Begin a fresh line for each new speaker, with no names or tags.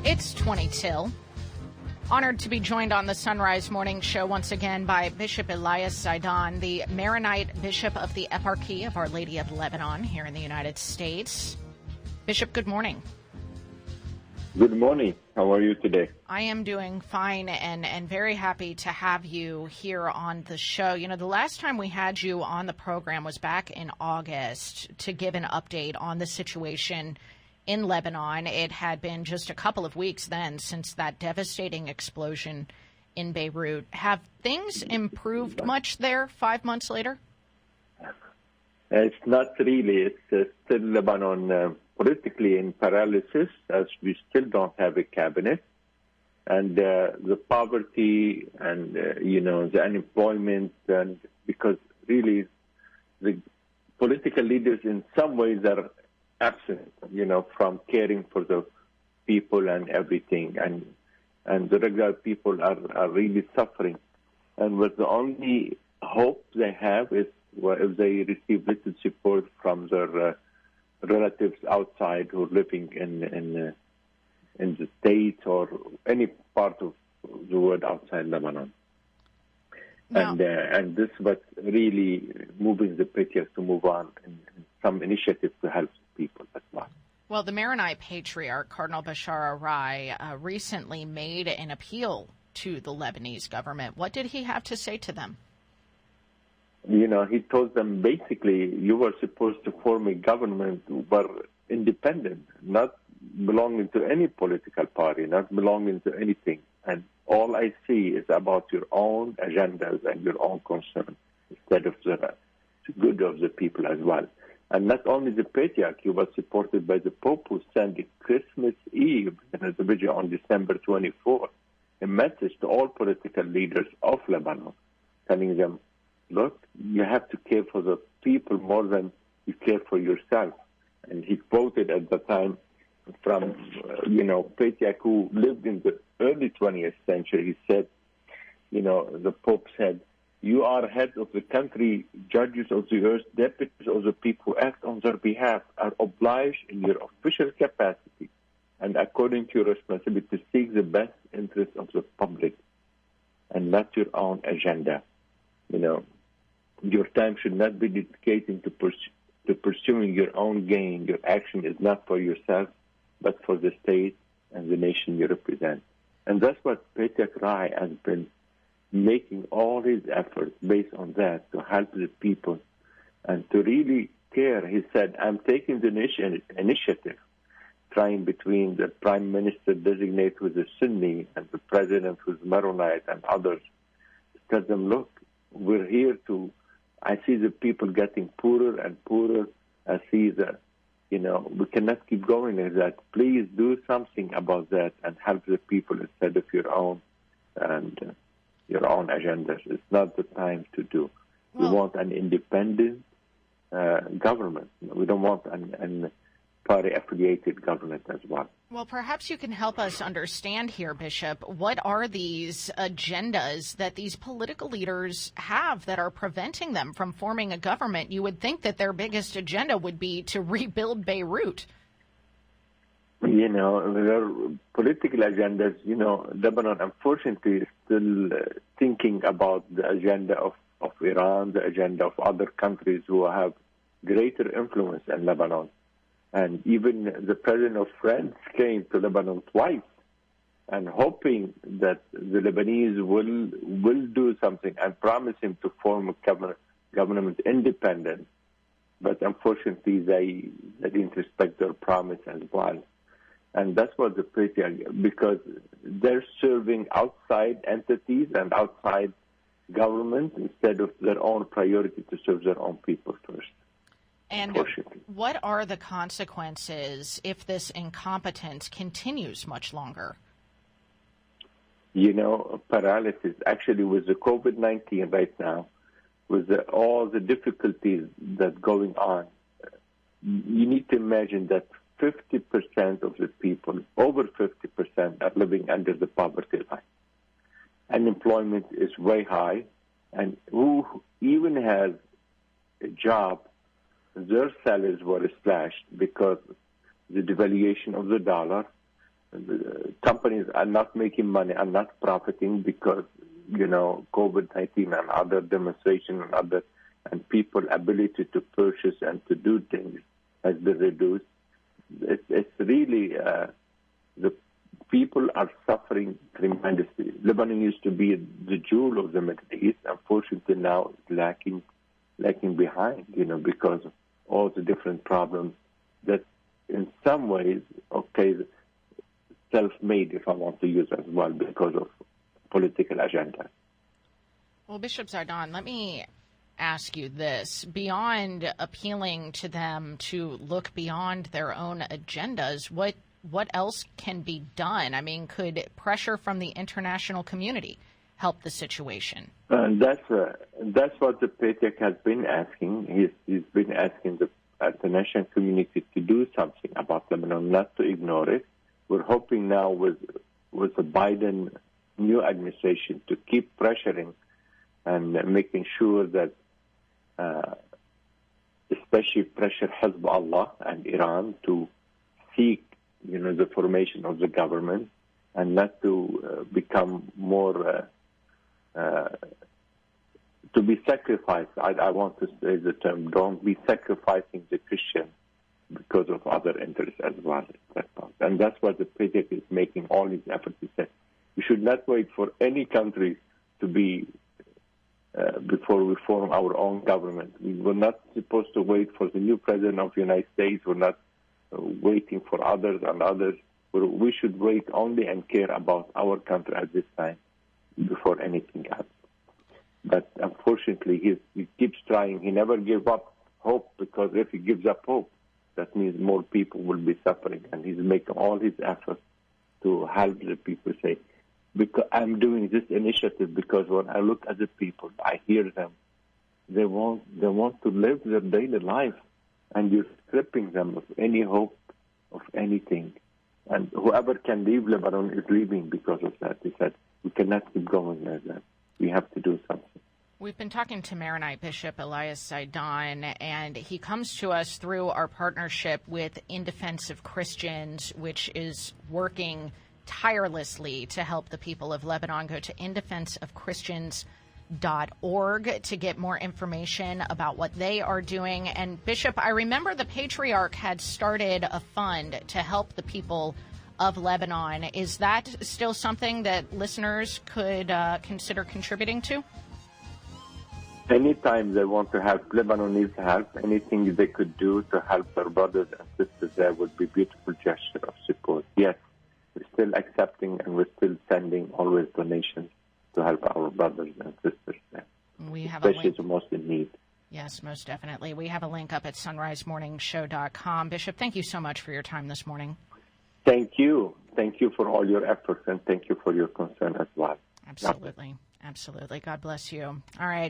It's 20 till. Honored to be joined on the Sunrise Morning Show once again by Bishop Elias Zaidan, the Maronite Bishop of the Eparchy of Our Lady of Lebanon here in the United States. Bishop, good morning.
Good morning. How are you today?
I am doing fine and very happy to have you here on the show. You know, the last time we had you on the program was back in August to give an update on the situation in Lebanon. It had been just a couple of weeks then since that devastating explosion in Beirut. Have things improved much there 5 months later?
It's not really. It's still Lebanon politically in paralysis, as we still don't have a cabinet. And the poverty and, the unemployment, and because really the political leaders in some ways are absent, from caring for the people and everything. And the regular people are really suffering. And what the only hope they have is if they receive little support from their relatives outside who are living in the States or any part of the world outside Lebanon.
Now,
and this was really moving the patriarch to move on in some initiatives to help people as well.
Well, the Maronite Patriarch, Cardinal Bashar Arai, recently made an appeal to the Lebanese government. What did he have to say to them?
He told them basically you were supposed to form a government but independent, not belonging to any political party, not belonging to anything. And all I see is about your own agendas and your own concerns instead of the good of the people as well. And not only the patriarch, he was supported by the Pope, who sent Christmas Eve in the video on December 24, a message to all political leaders of Lebanon, telling them, look, you have to care for the people more than you care for yourself. And he quoted at the time from, patriarch who lived in the early 20th century. He said, the Pope said, you are head of the country, judges of the earth, deputies of the people who act on their behalf, are obliged in your official capacity and according to your responsibility to seek the best interests of the public and not your own agenda. Your time should not be dedicated to pursuing your own gain. Your action is not for yourself, but for the state and the nation you represent. And that's what Patriarch Rai has been making all his efforts based on that, to help the people and to really care. He said, I'm taking the initiative, trying between the prime minister designate who's a Sunni and the president who's Maronite and others, to tell them, look, we're here I see the people getting poorer and poorer. I see that, we cannot keep going like that. Please do something about that and help the people instead of your own and your own agendas. It's not the time to do. We want an independent government. We don't want an party-affiliated government as well.
Well, perhaps you can help us understand here, Bishop, what are these agendas that these political leaders have that are preventing them from forming a government? You would think that their biggest agenda would be to rebuild Beirut.
Their political agendas, Lebanon, unfortunately, is still thinking about the agenda of Iran, the agenda of other countries who have greater influence in Lebanon. And even the president of France came to Lebanon twice and hoping that the Lebanese will do something and promise him to form a government independent. But unfortunately, they didn't respect their promise as well. And that's what the patriarch, because they're serving outside entities and outside government instead of their own priority to serve their own people first.
And what are the consequences if this incompetence continues much longer?
Paralysis, actually with the COVID-19 right now, with all the difficulties that going on, you need to imagine that 50% of the people, over 50%, are living under the poverty line. Unemployment is way high, and who even has a job, their salaries were slashed because the devaluation of the dollar companies are not making money, are not profiting because, COVID-19 and other demonstrations and people ability to purchase and to do things has been reduced. It's really, the people are suffering tremendously. Lebanon used to be the jewel of the Middle East. Unfortunately, now it's lacking behind, because of all the different problems that in some ways, self-made, if I want to use as well, because of political agenda.
Well, Bishop Zaidan, let me ask you this. Beyond appealing to them to look beyond their own agendas, what else can be done? I mean, could pressure from the international community help the situation?
And that's what the PTEC has been asking. He's been asking the international community to do something about Lebanon, not to ignore it. We're hoping now with the Biden new administration to keep pressuring and making sure that, especially pressure Hezbollah and Iran to seek, the formation of the government and not to become more, to be sacrificed. I want to say the term, don't be sacrificing the Christian because of other interests as well. And that's what the PTEC is making all these efforts to say. We should not wait for any country to be, before we form our own government. We were not supposed to wait for the new president of the United States. We're not waiting for others and others. We should wait only and care about our country at this time before anything else. But unfortunately, he keeps trying. He never gave up hope, because if he gives up hope, that means more people will be suffering. And he's making all his efforts to help the people. Say, because I'm doing this initiative because when I look at the people, I hear them. They want to live their daily life, and you're stripping them of any hope of anything. And whoever can leave Lebanon is leaving because of that. He said, we cannot keep going like that. We have to do something.
We've been talking to Maronite Bishop Elias Zaidan, and he comes to us through our partnership with In Defense of Christians, which is working tirelessly to help the people of Lebanon. Go to indefenseofchristians.org to get more information about what they are doing. And Bishop, I remember the Patriarch had started a fund to help the people of Lebanon. Is that still something that listeners could consider contributing to?
Anytime they want to help, Lebanon needs help. Anything they could do to help their brothers and sisters there would be a beautiful gesture of support. Yes, we're still accepting and we're still sending always donations to help our brothers and sisters there, especially the most in need.
Yes, most definitely. We have a link up at sunrisemorningshow.com. Bishop, thank you so much for your time this morning.
Thank you. Thank you for all your efforts, and thank you for your concern as well.
Absolutely. Absolutely. God bless you. All right.